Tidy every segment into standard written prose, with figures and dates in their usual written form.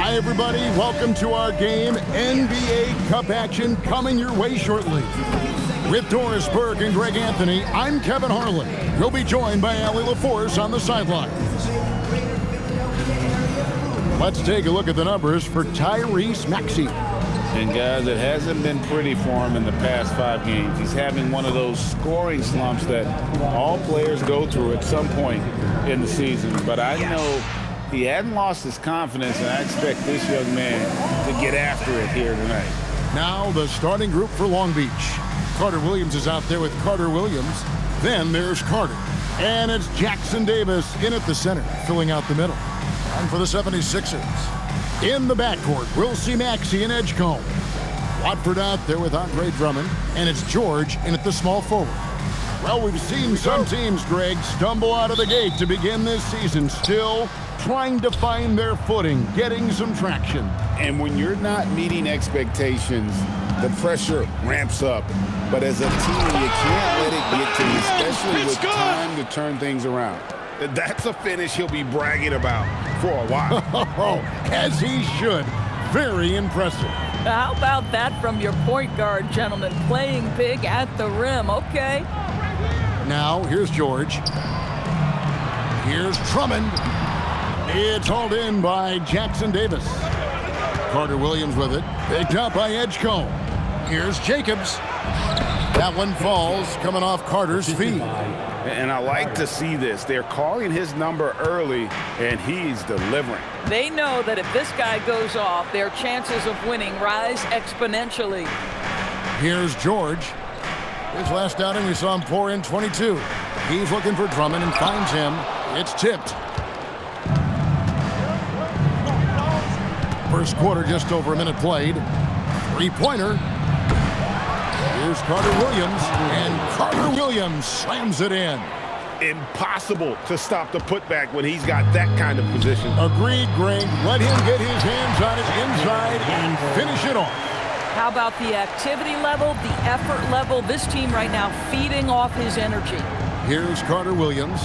Hi, everybody. Welcome to our game. NBA Cup action coming your way shortly. With Doris Burke and Greg Anthony, I'm Kevin Harlan. We'll be joined by Allie LaForce on the sideline. Let's take a look at the numbers for Tyrese Maxey. And guys, it hasn't been pretty for him in the past 5 games. He's having one of those scoring slumps that all players go through at some point in the season. But I know he hadn't lost his confidence, and I expect this young man to get after it here tonight. Now the starting group for Long Beach. Carter-Williams is out there with Carter-Williams. Then there's Carter. And it's Jackson Davis in at the center, filling out the middle. And for the 76ers. In the backcourt, we'll see Maxey and Edgecombe. Watford out there with Andre Drummond, and it's George in at the small forward. Well, we've seen some teams, Greg, stumble out of the gate to begin this season, still trying to find their footing, getting some traction. And when you're not meeting expectations, the pressure ramps up. But as a team, you can't let it get to you, especially with time to turn things around. That's a finish he'll be bragging about for a while. As he should. Very impressive. How about that from your point guard, gentlemen? Playing big at the rim. Okay. Now, here's George. Here's Drummond. It's hauled in by Jackson Davis. Carter-Williams with it. Picked up by Edgecombe. Here's Jacobs. That one falls, coming off Carter's feet. And I like to see this. They're calling his number early, and he's delivering. They know that if this guy goes off, their chances of winning rise exponentially. Here's George. His last outing, we saw him pour in 22. He's looking for Drummond and finds him. It's tipped. First quarter, just over a minute played. Three-pointer. Here's Carter-Williams, and Carter-Williams slams it in. Impossible to stop the putback when he's got that kind of position. Agreed, Greg. Let him get his hands on it inside and finish it off. How about the activity level, the effort level? This team right now feeding off his energy. Here's Carter-Williams.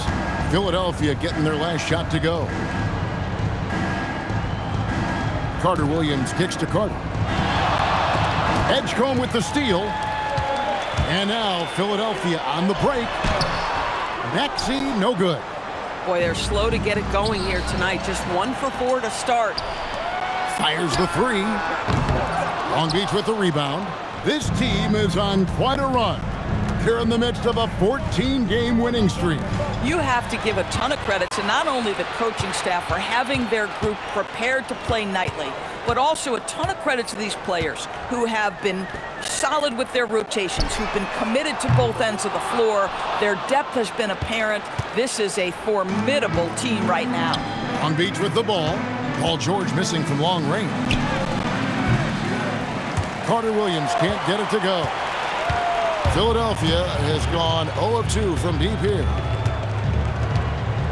Philadelphia getting their last shot to go. Carter-Williams kicks to Carter. Edgecombe with the steal. And now Philadelphia on the break. Maxey, no good. Boy, they're slow to get it going here tonight. Just 1 for 4 to start. Fires the three. Long Beach with the rebound. This team is on quite a run. They're in the midst of a 14-game winning streak. You have to give a ton of credit to not only the coaching staff for having their group prepared to play nightly, but also a ton of credit to these players who have been solid with their rotations, who've been committed to both ends of the floor. Their depth has been apparent. This is a formidable team right now. Long Beach with the ball. Paul George missing from long range. Carter-Williams can't get it to go. Philadelphia has gone 0 of 2 from deep here.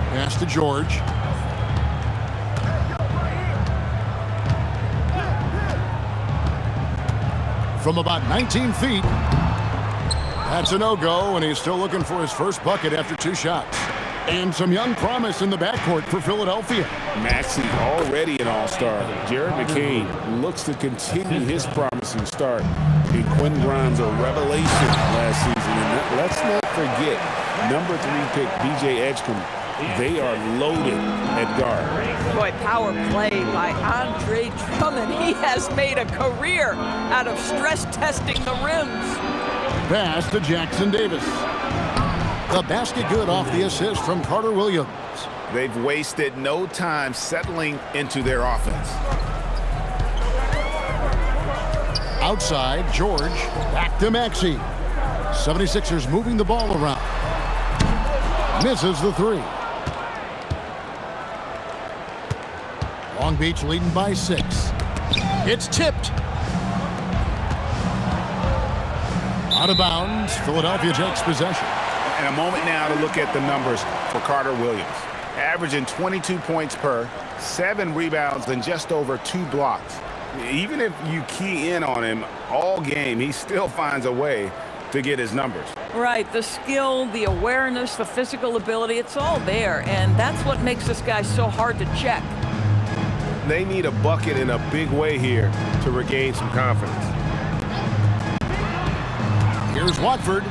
Pass to George. From about 19 feet. That's a no-go, and he's still looking for his first bucket after 2 shots. And some young promise in the backcourt for Philadelphia. Maxey already an all-star. Jared McCain looks to continue his promising start. And Quinn Grimes, a revelation last season. And let's not forget, number 3 pick B.J. Edgecombe. They are loaded at guard. Boy, power play by Andre Drummond. He has made a career out of stress testing the rims. Pass to Jackson Davis. The basket good off the assist from Carter-Williams. They've wasted no time settling into their offense. Outside, George. Back to Maxey. 76ers moving the ball around. Misses the three. Long Beach leading by 6. It's tipped. Out of bounds. Philadelphia takes possession. And a moment now to look at the numbers for Carter-Williams. Averaging 22 points per, 7 rebounds, and just over 2 blocks. Even if you key in on him all game, he still finds a way to get his numbers. Right, the skill, the awareness, the physical ability, it's all there. And that's what makes this guy so hard to check. they need a bucket in a big way here to regain some confidence. Here's Watford.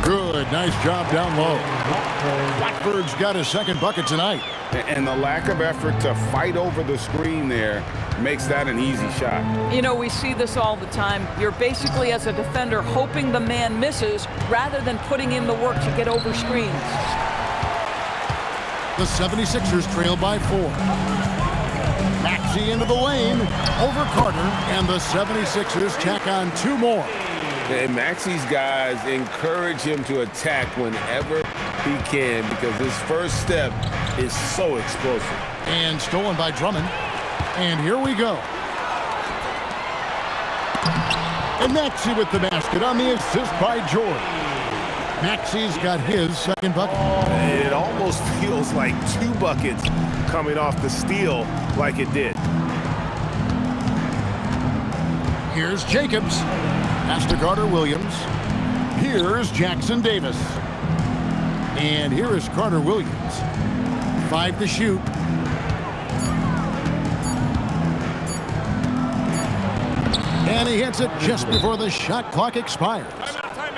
Good, nice job down low. Watford's got his second bucket tonight. And the lack of effort to fight over the screen there makes that an easy shot. You know, we see this all the time. You're basically, as a defender, hoping the man misses rather than putting in the work to get over screens. The 76ers trail by 4. Maxey into the lane, over Carter, and the 76ers tack on 2 more. And Maxey's guys encourage him to attack whenever he can because his first step is so explosive. And stolen by Drummond. And here we go. And Maxey with the basket on the assist by George. Maxey's got his second bucket. It almost feels like 2 buckets coming off the steal like it did. Here's Jacobs. Pass to Carter-Williams. Here's Jackson Davis. And here is Carter-Williams. 5 to shoot. And he hits it just before the shot clock expires.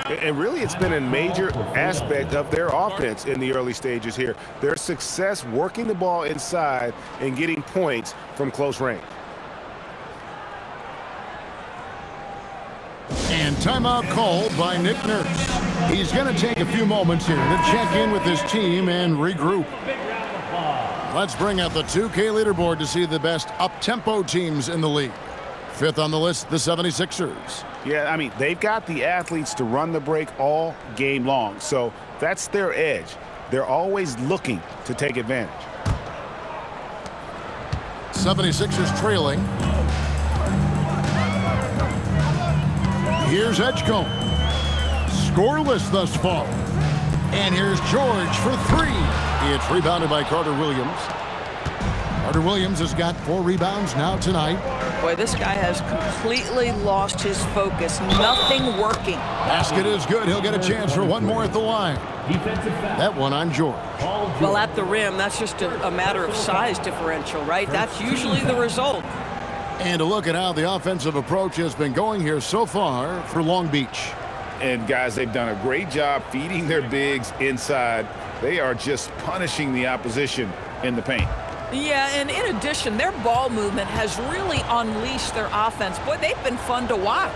And really, it's been a major aspect of their offense in the early stages here. Their success working the ball inside and getting points from close range. And timeout called by Nick Nurse. He's going to take a few moments here to check in with his team and regroup. Let's bring out the 2K leaderboard to see the best up-tempo teams in the league. 5th on the list, the 76ers. Yeah, I mean, they've got the athletes to run the break all game long, so that's their edge. They're always looking to take advantage. 76ers trailing. Here's Edgecombe. Scoreless thus far. And here's George for 3. It's rebounded by Carter-Williams. Carter-Williams has got 4 rebounds now tonight. Boy, this guy has completely lost his focus. Nothing working. Basket is good. He'll get a chance for one more at the line. That one on George. Well, at the rim, that's just a matter of size differential, right? That's usually the result. And a look at how the offensive approach has been going here so far for Long Beach. And, guys, they've done a great job feeding their bigs inside. They are just punishing the opposition in the paint. Yeah, and in addition, their ball movement has really unleashed their offense. Boy, they've been fun to watch.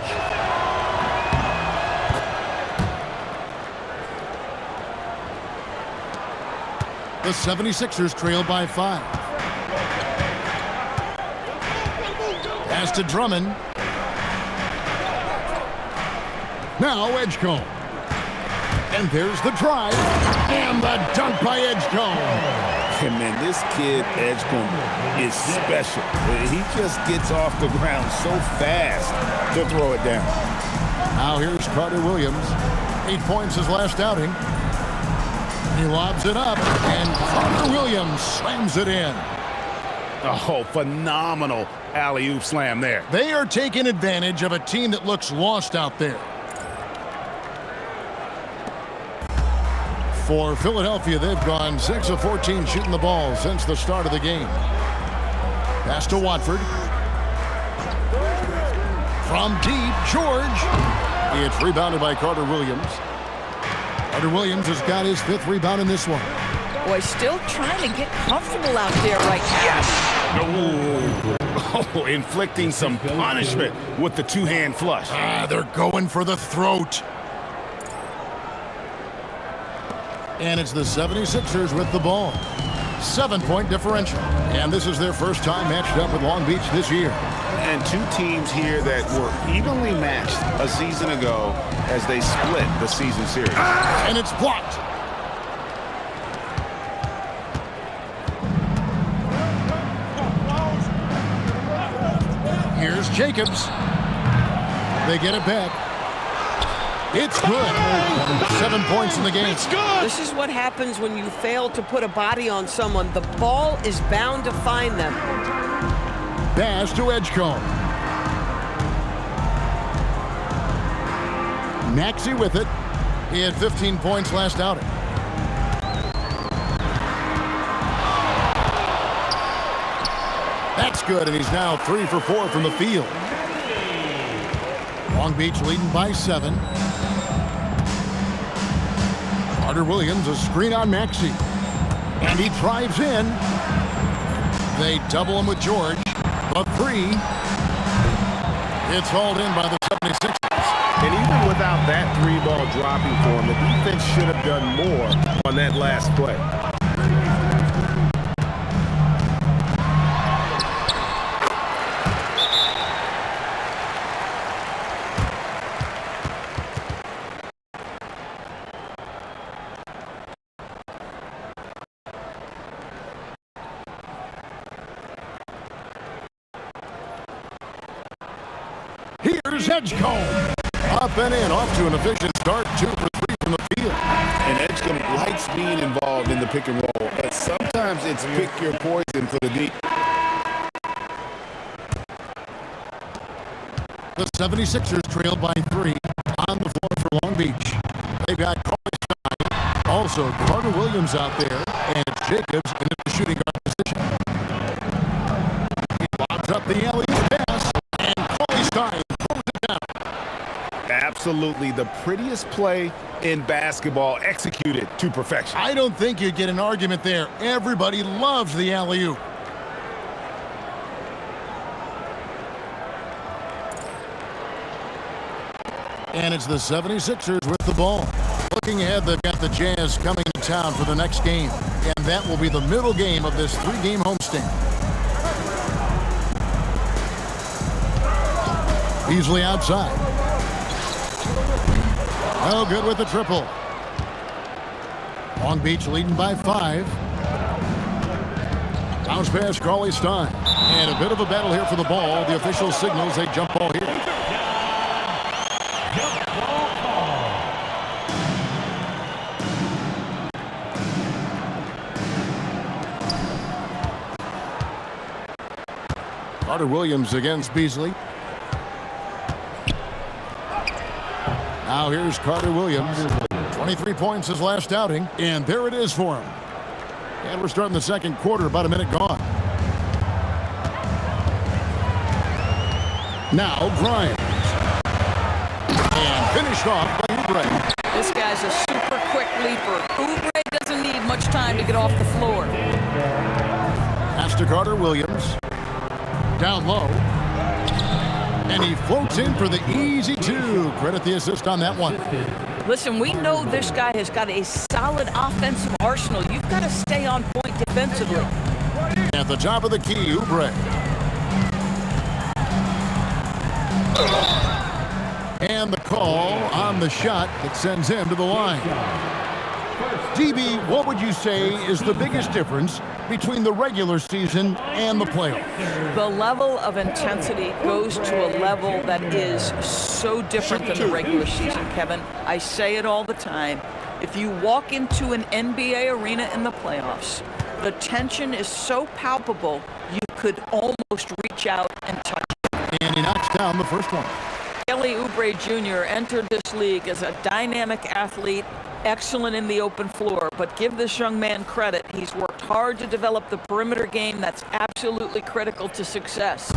The 76ers trail by 5. Pass to Drummond. Now Edgecombe. And there's the drive. And the dunk by Edgecombe. And man, this kid, Edgecombe, is special. He just gets off the ground so fast to throw it down. Now here's Carter-Williams. 8 points his last outing. He lobs it up, and Carter-Williams slams it in. Oh, phenomenal alley-oop slam there. They are taking advantage of a team that looks lost out there. For Philadelphia, they've gone 6 of 14 shooting the ball since the start of the game. Pass to Watford. From deep, George. It's rebounded by Carter-Williams. Carter-Williams has got his 5th rebound in this one. Boy, still trying to get comfortable out there right now. Oh, inflicting some punishment with the 2-hand flush. They're going for the throat. And it's the 76ers with the ball. 7-point differential. And this is their first time matched up with Long Beach this year. And 2 teams here that were evenly matched a season ago as they split the season series. And it's blocked. Here's Jacobs. They get it back. It's good. 7 points in the game. It's good. This is what happens when you fail to put a body on someone. The ball is bound to find them. Pass to Edgecombe. Maxey with it. He had 15 points last outing. That's good, and he's now 3 for 4 from the field. Long Beach leading by 7. Carter-Williams, a screen on Maxey. And he drives in. They double him with George. A 3. It's hauled in by the 76ers. And even without that 3-ball dropping for him, the defense should have done more on that last play. Here's Edgecombe. Up and in, off to an efficient start. 2 for 3 from the field. And Edgecombe likes being involved in the pick and roll, but sometimes it's pick your poison for the deep. The 76ers trail by 3 on the floor for Long Beach. They've got Carly Stein, also Carter-Williams out there, and it's Jacobs in the shooting guard position. He lobs up the alley pass, and Carly Stein throws it down. Absolutely the prettiest play in basketball, executed to perfection. I don't think you get an argument there. Everybody loves the alley-oop. And it's the 76ers with the ball. Looking ahead, they've got the Jazz coming to town for the next game. And that will be the middle game of this 3-game homestand. Beasley outside. Oh, good with the triple. Long Beach leading by 5. Bounce pass, Carly Stein. And a bit of a battle here for the ball. The official signals a jump ball here. Carter-Williams against Beasley. Now here's Carter-Williams. 23 points his last outing, and there it is for him. And we're starting the second quarter, about a minute gone. Now Grimes. And finished off by Oubre. This guy's a super quick leaper. Oubre doesn't need much time to get off the floor. Pass to Carter-Williams. Down low. And he floats in for the easy 2. Credit the assist on that one. Listen, we know this guy has got a solid offensive arsenal. You've got to stay on point defensively. At the top of the key, Oubre. And the call on the shot that sends him to the line. DB, what would you say is the biggest difference between the regular season and the playoffs? The level of intensity goes to a level that is so different than the regular season, Kevin. I say it all the time. If you walk into an NBA arena in the playoffs, the tension is so palpable you could almost reach out and touch it. And he knocks down the first one. Kelly Oubre Jr. entered this league as a dynamic athlete, excellent in the open floor, but give this young man credit. He's worked hard to develop the perimeter game that's absolutely critical to success.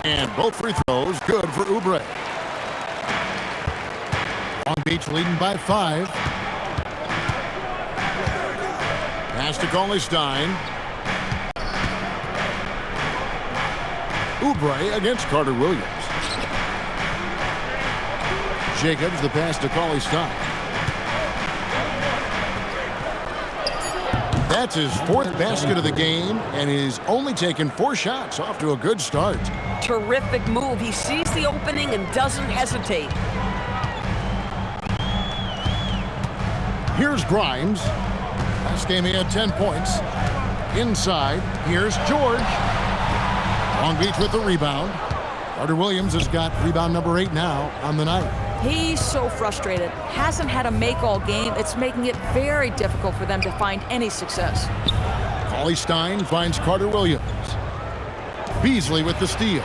And both free throws good for Oubre. Long Beach leading by 5. Pass to Carly Stein. Oubre against Carter-Williams. Jacobs, the pass to Carly Stein. That's his 4th basket of the game, and he's only taken 4 shots. Off to a good start. Terrific move. He sees the opening and doesn't hesitate. Here's Grimes. Last game he had 10 points. Inside, here's George. Long Beach with the rebound. Carter-Williams has got rebound number 8 now on the night. He's so frustrated. Hasn't had a make all game. It's making it very difficult for them to find any success. Carly Stein finds Carter-Williams. Beasley with the steal.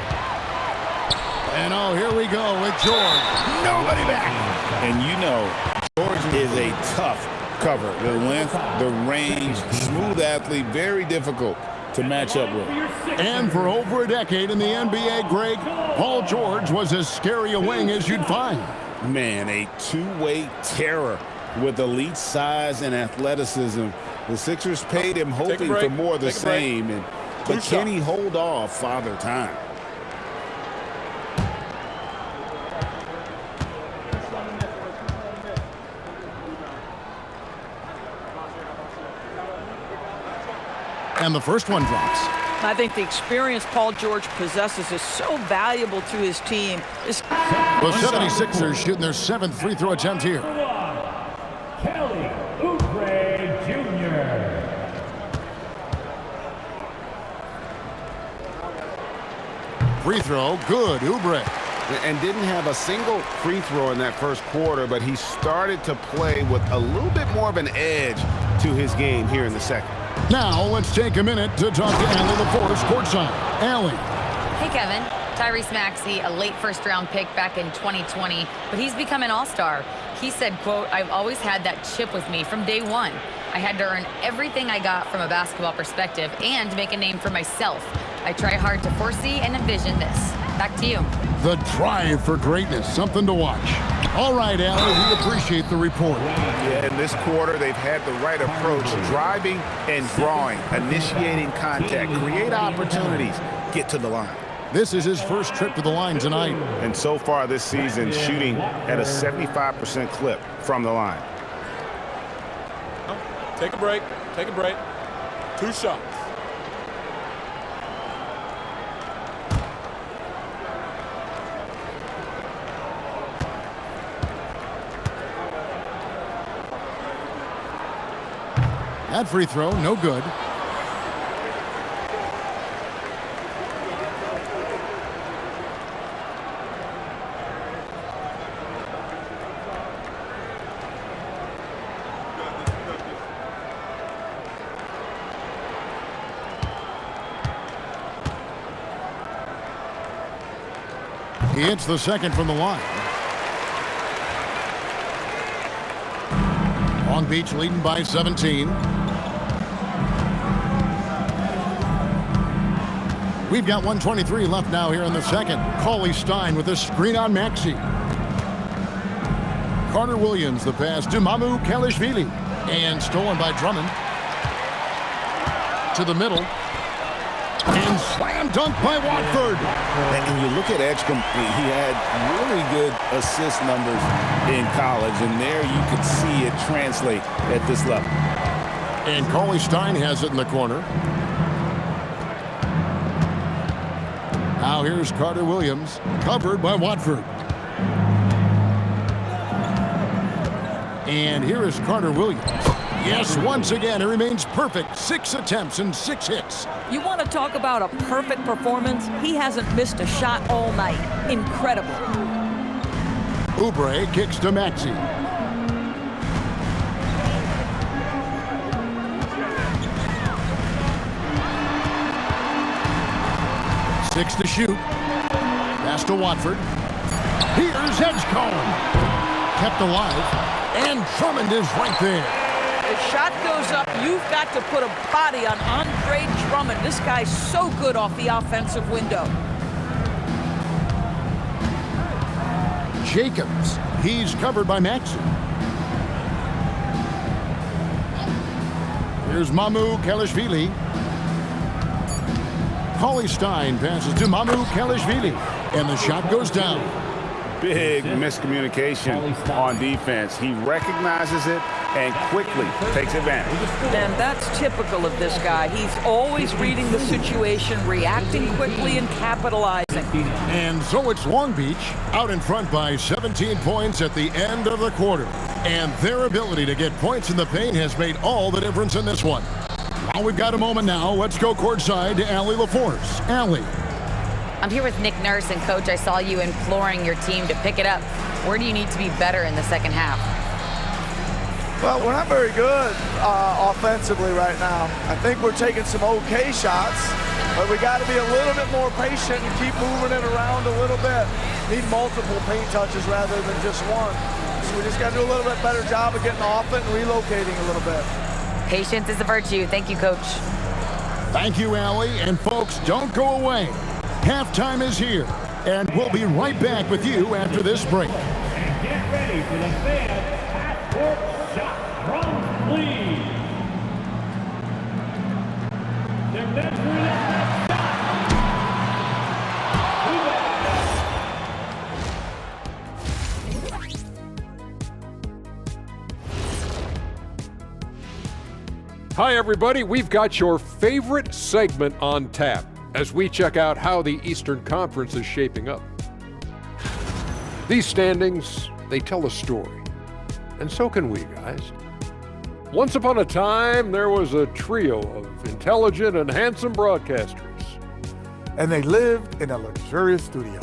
And oh, here we go with George. Nobody back. And you know, George is a tough cover. The length, the range, smooth athlete, very difficult to match up with. And for over a decade in the NBA, Greg, Paul George was as scary a wing as you'd find. Man, a two-way terror with elite size and athleticism. The Sixers paid him hoping for more of the same. But can he hold off Father Time? And the first one drops. I think the experience Paul George possesses is so valuable to his team. The 76ers shooting their 7th free throw attempt here. Kelly Oubre Jr. Free throw, good, Oubre. And didn't have a single free throw in that first quarter, but he started to play with a little bit more of an edge to his game here in the second. Now let's take a minute to talk to Allie LaForce courtside. Allie. Hey, Kevin. Tyrese Maxey, a late first-round pick back in 2020, but he's become an all-star. He said, quote, "I've always had that chip with me from day one. I had to earn everything I got from a basketball perspective and make a name for myself. I try hard to foresee and envision this." Back to you. The drive for greatness, something to watch. All right, Allie, we appreciate the report. Yeah, in this quarter, they've had the right approach, driving and drawing, initiating contact, create opportunities, get to the line. This is his first trip to the line tonight. And so far this season, shooting at a 75% clip from the line. Take a break. Take a break. 2 shots. That free throw, no good. He hits the second from the line. Long Beach leading by 17. We've got 1:23 left now here in the second. Cauley Stein with a screen on Maxey. Carter-Williams the pass to Kelishvili. And stolen by Drummond. To the middle. And slam dunk by Watford. And you look at Edgecombe, he had really good assist numbers in college, and there you could see it translate at this level. And Cauley Stein has it in the corner. Now here's Carter-Williams, covered by Watford. And here is Carter-Williams. Yes, once again, it remains perfect. 6 attempts and 6 hits. You want to talk about a perfect performance? He hasn't missed a shot all night. Incredible. Oubre kicks to Maxey. Six to shoot. Pass to Watford. Here's Edgecombe. Kept alive. And Drummond is right there. The shot goes up. You've got to put a body on Andre Drummond. This guy's so good off the offensive window. Jacobs. He's covered by Maxey. Here's Kelishvili. Cauley Stein passes to Kelishvili. And the shot goes down. Big miscommunication on defense. He recognizes it and quickly takes advantage. And that's typical of this guy. He's always reading the situation, reacting quickly, and capitalizing. And so it's Long Beach out in front by 17 points at the end of the quarter. And their ability to get points in the paint has made all the difference in this one. Well, we've got a moment now. Let's go courtside to Allie LaForce. Allie. I'm here with Nick Nurse, and Coach, I saw you imploring your team to pick it up. Where do you need to be better in the second half? Well, we're not very good offensively right now. I think we're taking some okay shots, but we got to be a little bit more patient and keep moving it around a little bit. Need multiple paint touches rather than just one. We just got to do a little bit better job of getting off it and relocating a little bit. Patience is a virtue. Thank you, Coach. Thank you, Allie. And folks, don't go away. Halftime is here, and we'll be right back with you after this break. And get ready for the fan half-court shot from Lee. They're measuring up that Hi, everybody. We've got your favorite segment on tap as we check out how the Eastern Conference is shaping up. These standings, they tell a story. And so can we, guys. Once upon a time, there was a trio of intelligent and handsome broadcasters. And they lived in a luxurious studio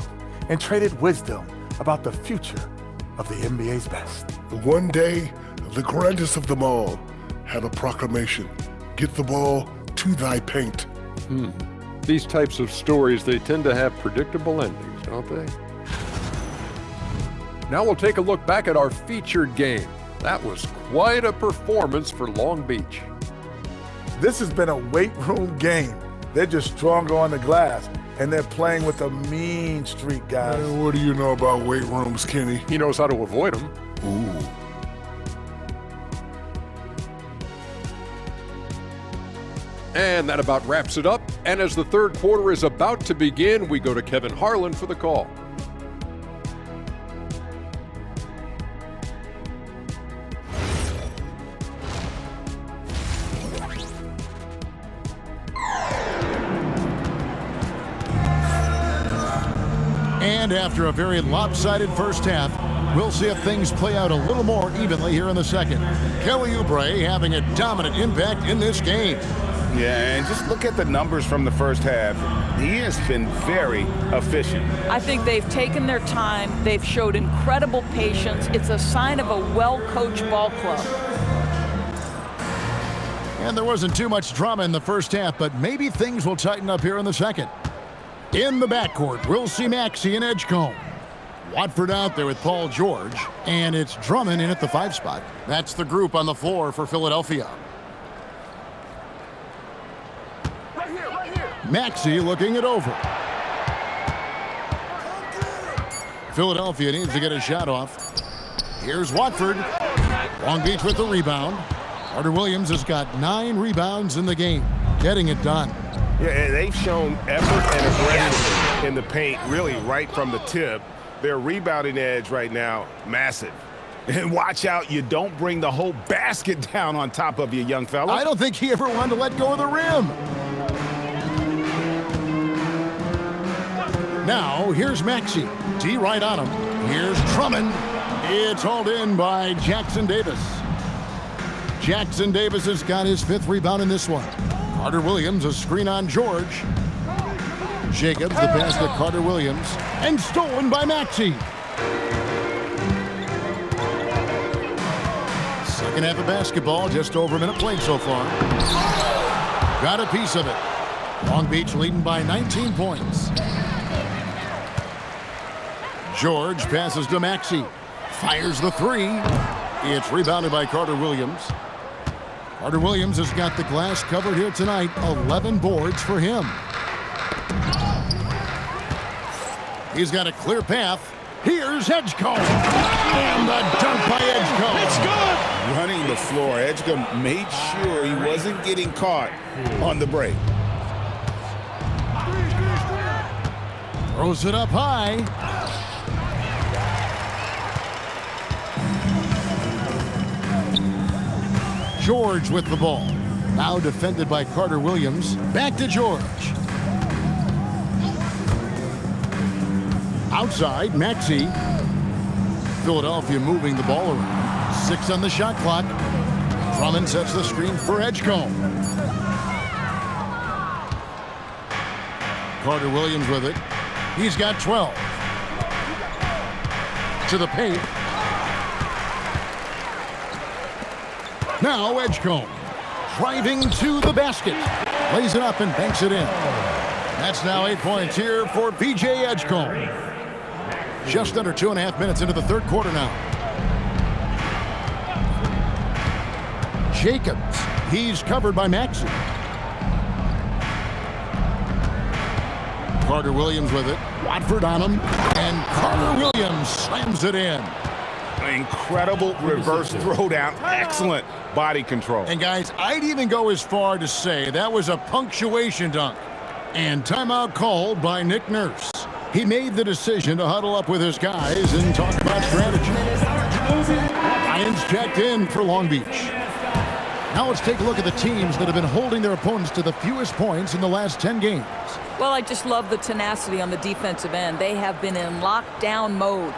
and traded wisdom about the future of the NBA's best. One day, the grandest of them all had a proclamation: get the ball to thy paint. These types of stories, they tend to have predictable endings, don't they? Now we'll take a look back at our featured game. That was quite a performance for Long Beach. This has been a weight room game. They're just stronger on the glass, and they're playing with a mean streak, guys. What do you know about weight rooms, Kenny? He knows how to avoid them. Ooh. And that about wraps it up. And as the third quarter is about to begin, we go to Kevin Harlan for the call. And after a very lopsided first half, we'll see if things play out a little more evenly here in the second. Kelly Oubre having a dominant impact in this game. Yeah, and just look at the numbers from the first half. He has been very efficient. I think they've taken their time. They've showed incredible patience. It's a sign of a well-coached ball club. And there wasn't too much drama in the first half, but maybe things will tighten up here in the second. In the backcourt, we'll see Maxey and Edgecombe. Watford out there with Paul George, and it's Drummond in at the 5 spot. That's the group on the floor for Philadelphia. Maxey looking it over. Philadelphia needs to get a shot off. Here's Watford. Long Beach with the rebound. Carter-Williams has got 9 rebounds in the game, getting it done. Yeah, and they've shown effort and aggression in the paint, really right from the tip. Their rebounding edge right now, massive. And watch out, you don't bring the whole basket down on top of you, young fella. I don't think he ever wanted to let go of the rim. Now, here's Maxey. D right on him. Here's Drummond. It's hauled in by Jackson Davis. Jackson Davis has got his 5th rebound in this one. Carter-Williams, a screen on George. Jacobs, the pass to Carter-Williams, and stolen by Maxey. Second half of basketball, just over a minute played so far. Got a piece of it. Long Beach leading by 19 points. George passes to Maxey. Fires the 3. It's rebounded by Carter-Williams. Carter-Williams has got the glass covered here tonight. 11 boards for him. He's got a clear path. Here's Edgecombe. And the dunk by Edgecombe. It's good. Running the floor. Edgecombe made sure he wasn't getting caught on the break. Throws it up high. George with the ball. Now defended by Carter-Williams. Back to George. Outside, Maxey. Philadelphia moving the ball around. 6 on the shot clock. Drummond sets the screen for Edgecombe. Carter-Williams with it. He's got 12. To the paint. Now Edgecombe driving to the basket. Lays it up and banks it in. That's now 8 points here for B.J. Edgecombe. Just under 2.5 minutes into the third quarter now. Jacobs. He's covered by Maxey. Carter-Williams with it. Watford on him. And Carter-Williams slams it in. Incredible reverse throwdown. Excellent body control. And guys, I'd even go as far to say that was a punctuation dunk. And timeout called by Nick Nurse. He made the decision to huddle up with his guys and talk about strategy. Lions checked in for Long Beach. Now let's take a look at the teams that have been holding their opponents to the fewest points in the last 10 games. Well, I just love the tenacity on the defensive end. They have been in lockdown mode.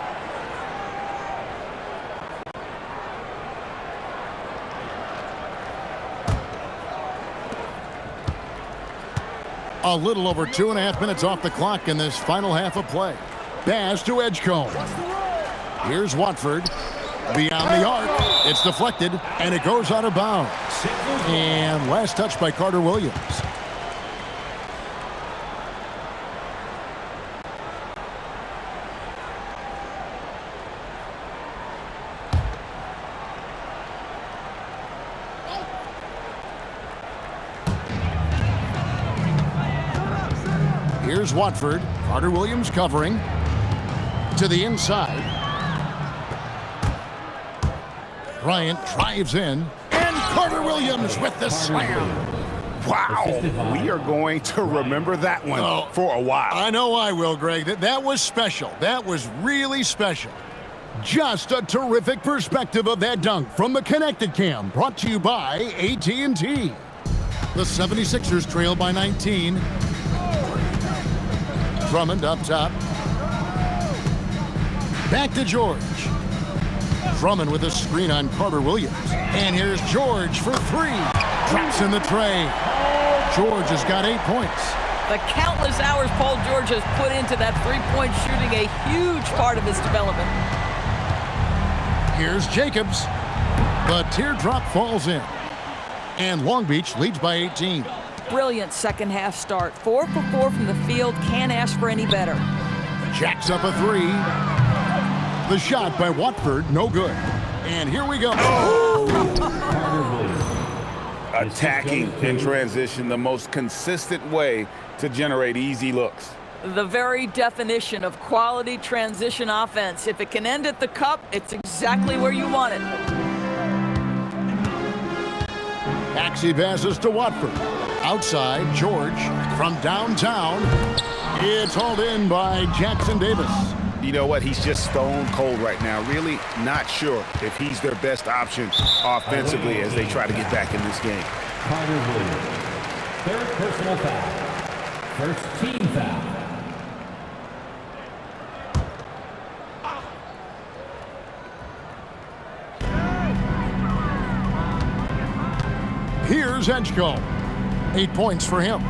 A little over 2.5 minutes off the clock in this final half of play. Pass to Edgecombe. Here's Watford. Beyond the arc. It's deflected, and it goes out of bounds. And last touch by Carter-Williams. Here's Watford. Carter-Williams covering. To the inside. Bryant drives in. And Carter-Williams with the slam. Wow. We are going to remember that one for a while. I know I will, Greg. That was special. That was really special. Just a terrific perspective of that dunk from the Connected Cam, brought to you by AT&T. The 76ers trail by 19. Drummond up top. Back to George. Drummond with a screen on Carter-Williams. And here's George for three. Drops in the tray. George has got 8 points. The countless hours Paul George has put into that three-point shooting, a huge part of his development. Here's Jacobs. The teardrop falls in. And Long Beach leads by 18. Brilliant second half start. 4 for 4 from the field. Can't ask for any better. Jacks up a three. The shot by Watford, no good. And here we go. Attacking in transition, the most consistent way to generate easy looks. The very definition of quality transition offense. If it can end at the cup, it's exactly where you want it. Maxey passes to Watford. Outside, George from downtown. It's hauled in by Jackson Davis. You know what? He's just stone cold right now. Really not sure if he's their best option offensively as they try to get back in this game. Carter-Williams. Third personal foul. First team foul. Here's Edgecombe. 8 points for him.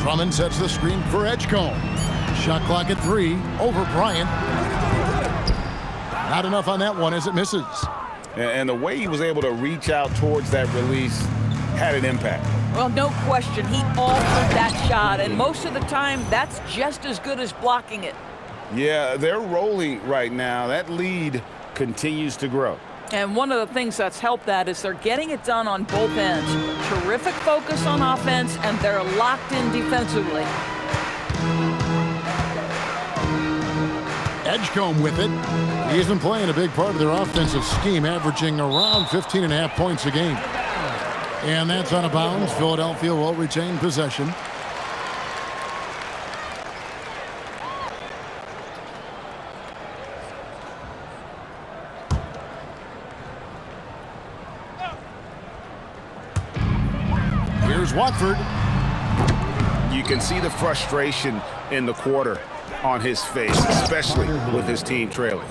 Drummond sets the screen for Edgecombe. Shot clock at 3 over Bryant. Not enough on that one as it misses. And the way he was able to reach out towards that release had an impact. Well, no question. He altered that shot, and most of the time, that's just as good as blocking it. Yeah, they're rolling right now. That lead continues to grow. And one of the things that's helped that is they're getting it done on both ends. Terrific focus on offense, and they're locked in defensively. Edgecombe with it. He's been playing a big part of their offensive scheme, averaging around 15.5 points a game. And that's out of bounds. Philadelphia will retain possession. Here's Watford. You can see the frustration in the quarter on his face, especially with his team trailing.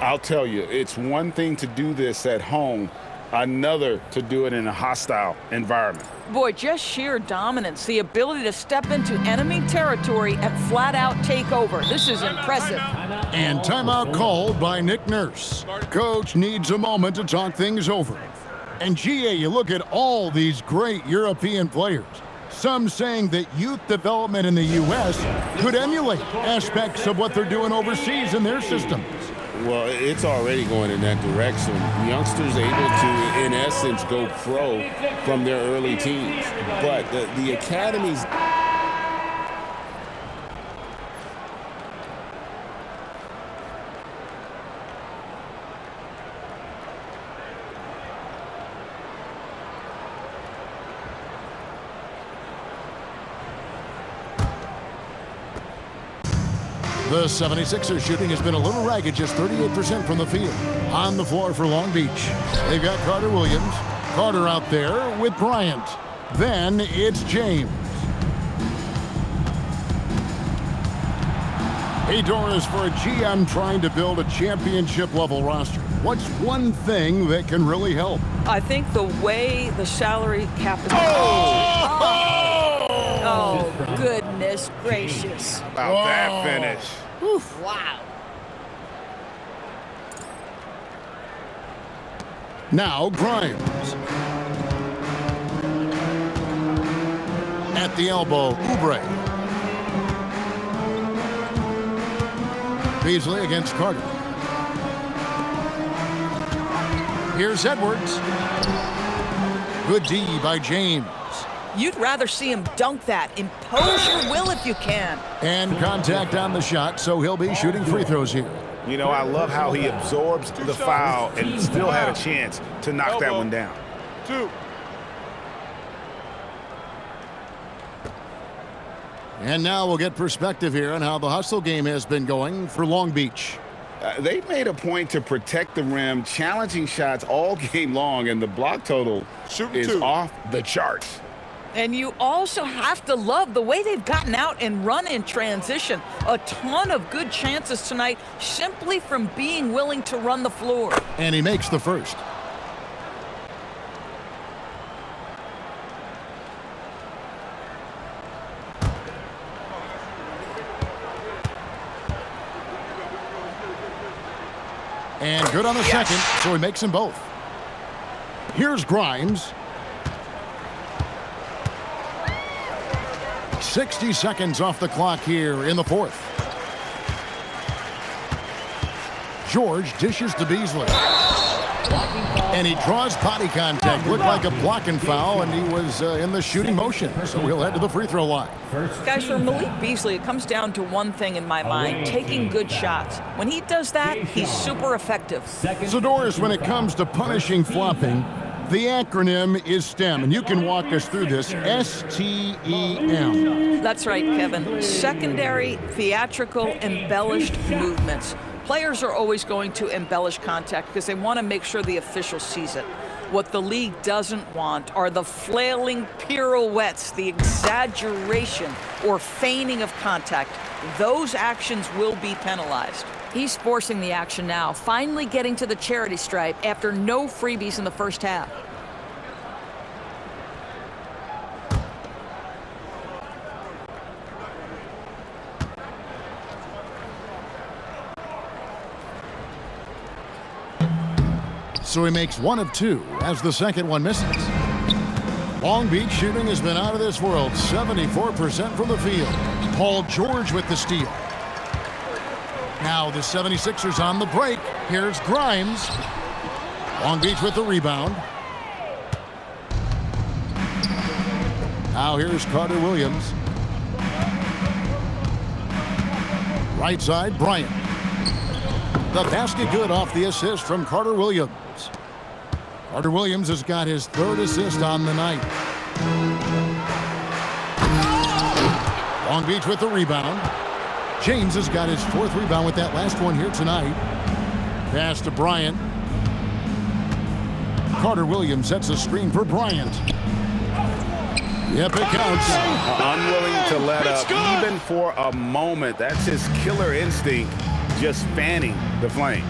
I'll tell you, it's one thing to do this at home, another to do it in a hostile environment. Boy, just sheer dominance, the ability to step into enemy territory and flat out take over. This is impressive. And timeout called by Nick Nurse. Coach needs a moment to talk things over. And GA, you look at all these great European players. Some saying that youth development in the U.S. could emulate aspects of what they're doing overseas in their systems. Well, it's already going in that direction. Youngsters able to, in essence, go pro from their early teens. But the academies... The 76ers shooting has been a little ragged, just 38% from the field. On the floor for Long Beach, they've got Carter-Williams. Carter out there with Bryant. Then it's James. Hey, Doris, for a GM trying to build a championship-level roster, what's one thing that can really help? I think the way the salary cap is... Oh, goodness gracious. About that finish. Oof. Wow. Now Grimes. At the elbow, Oubre. Beasley against Carter. Here's Edwards. Good D by James. You'd rather see him dunk that. Impose your will if you can. And contact on the shot, so he'll be shooting free throws here. You know, I love how he absorbs the foul and still had a chance to knock that one down. 2. And now we'll get perspective here on how the hustle game has been going for Long Beach. They made a point to protect the rim, challenging shots all game long, and the block total is off the charts. And you also have to love the way they've gotten out and run in transition. A ton of good chances tonight simply from being willing to run the floor. And he makes the first. And good on the second, so he makes them both. Here's Grimes. 60 seconds off the clock here in the fourth. George dishes to Beasley. And he draws body contact. Looked like a blocking foul, and he was in the shooting motion. So he'll head to the free throw line. Guys, for Malik Beasley, it comes down to one thing in my mind, taking good shots. When he does that, he's super effective. So, Doris, when it comes to punishing flopping, the acronym is STEM, and you can walk us through this. STEM. That's right, Kevin. Secondary, theatrical, embellished movements. Players are always going to embellish contact because they want to make sure the official sees it. What the league doesn't want are the flailing pirouettes, the exaggeration or feigning of contact. Those actions will be penalized. He's forcing the action now, finally getting to the charity stripe after no freebies in the first half. So he makes one of two as the second one misses. Long Beach shooting has been out of this world, 74% from the field. Paul George with the steal. Now the 76ers on the break. Here's Grimes. Long Beach with the rebound. Now here's Carter-Williams. Right side, Bryant. The basket good off the assist from Carter-Williams. Carter-Williams has got his third assist on the night. Long Beach with the rebound. James has got his fourth rebound with that last one here tonight. Pass to Bryant. Carter-Williams sets a screen for Bryant. Yep, it counts. Unwilling to let up even for a moment. That's his killer instinct, just fanning the flames.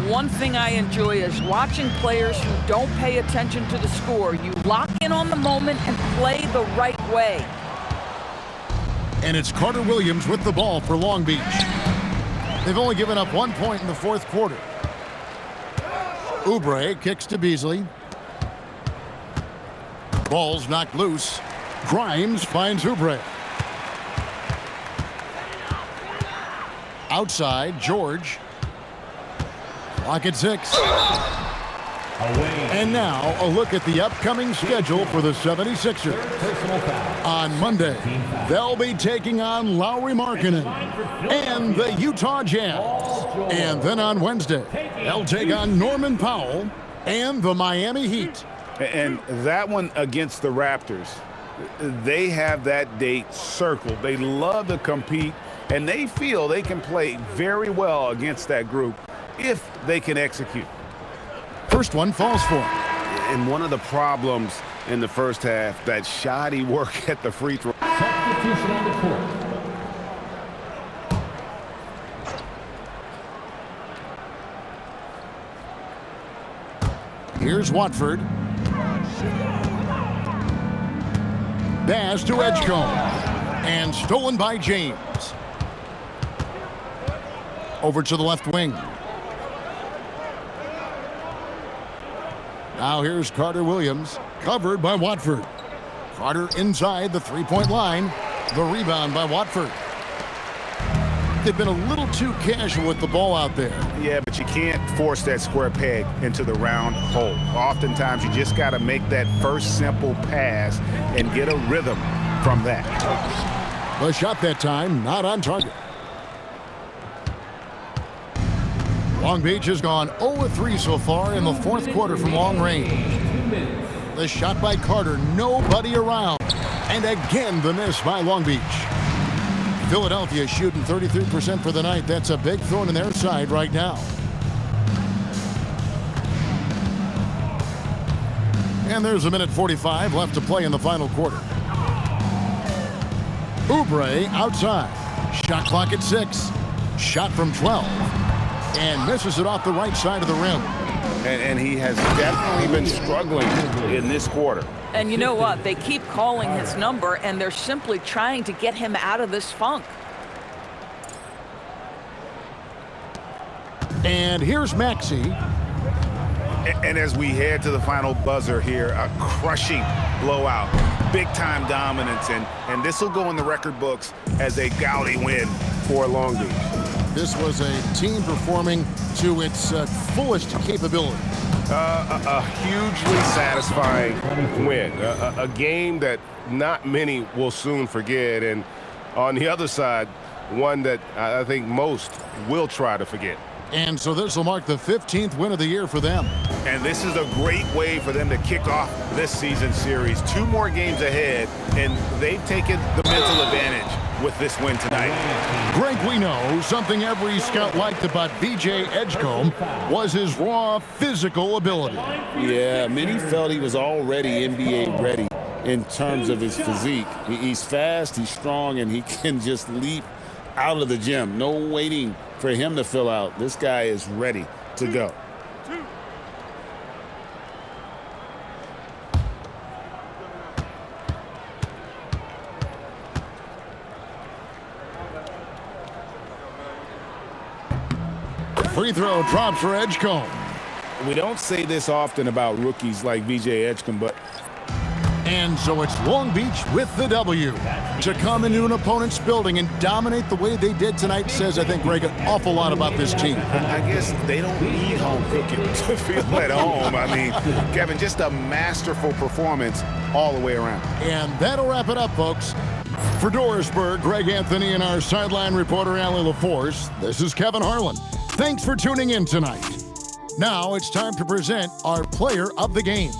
One thing I enjoy is watching players who don't pay attention to the score. You lock in on the moment and play the right way. And it's Carter-Williams with the ball for Long Beach. They've only given up 1 point in the fourth quarter. Oubre kicks to Beasley. Ball's knocked loose. Grimes finds Oubre. Outside, George. Clock at 6. And now a look at the upcoming schedule for the 76ers. On Monday, they'll be taking on Lauri Markkanen and the Utah Jazz. And then on Wednesday, they'll take on Norman Powell and the Miami Heat. And that one against the Raptors, they have that date circled. They love to compete, and they feel they can play very well against that group if they can execute. First one falls for him. And one of the problems in the first half, that shoddy work at the free throw. Substitution on the court. Here's Watford. Pass to Edgecombe. And stolen by James. Over to the left wing. Now here's Carter-Williams, covered by Watford. Carter inside the three-point line. The rebound by Watford. They've been a little too casual with the ball out there. Yeah, but you can't force that square peg into the round hole. Oftentimes, you just got to make that first simple pass and get a rhythm from that. The shot that time, not on target. Long Beach has gone 0-3 so far in the fourth quarter from long range. The shot by Carter, nobody around. And again, the miss by Long Beach. Philadelphia shooting 33% for the night. That's a big thorn in their side right now. And there's a minute 45 left to play in the final quarter. Oubre outside. Shot clock at 6. Shot from 12. And misses it off the right side of the rim. And he has definitely been struggling in this quarter. And you know what? They keep calling his number, and they're simply trying to get him out of this funk. And here's Maxey. And as we head to the final buzzer here, a crushing blowout, big-time dominance, and this will go in the record books as a gaudy win for Long Beach. This was a team performing to its fullest capability. A hugely satisfying win. A game that not many will soon forget. And on the other side, one that I think most will try to forget. And so this will mark the 15th win of the year for them. And this is a great way for them to kick off this season series. 2 more games ahead, and they've taken the mental advantage with this win tonight. Greg, we know something every scout liked about VJ Edgecombe was his raw physical ability. Yeah, many felt he was already NBA ready in terms of his physique. He's fast, he's strong, and he can just leap out of the gym. No waiting for him to fill out. This guy is ready to go. Free throw drops for Edgecombe. We don't say this often about rookies like VJ Edgecombe, but... And so it's Long Beach with the W. To come into an opponent's building and dominate the way they did tonight says, I think, Greg, an awful lot about this team. I guess they don't need home cooking to feel at home. I mean, Kevin, just a masterful performance all the way around. And that'll wrap it up, folks. For Dorisburg, Greg Anthony and our sideline reporter, Allie LaForce, this is Kevin Harlan. Thanks for tuning in tonight. Now it's time to present our player of the game.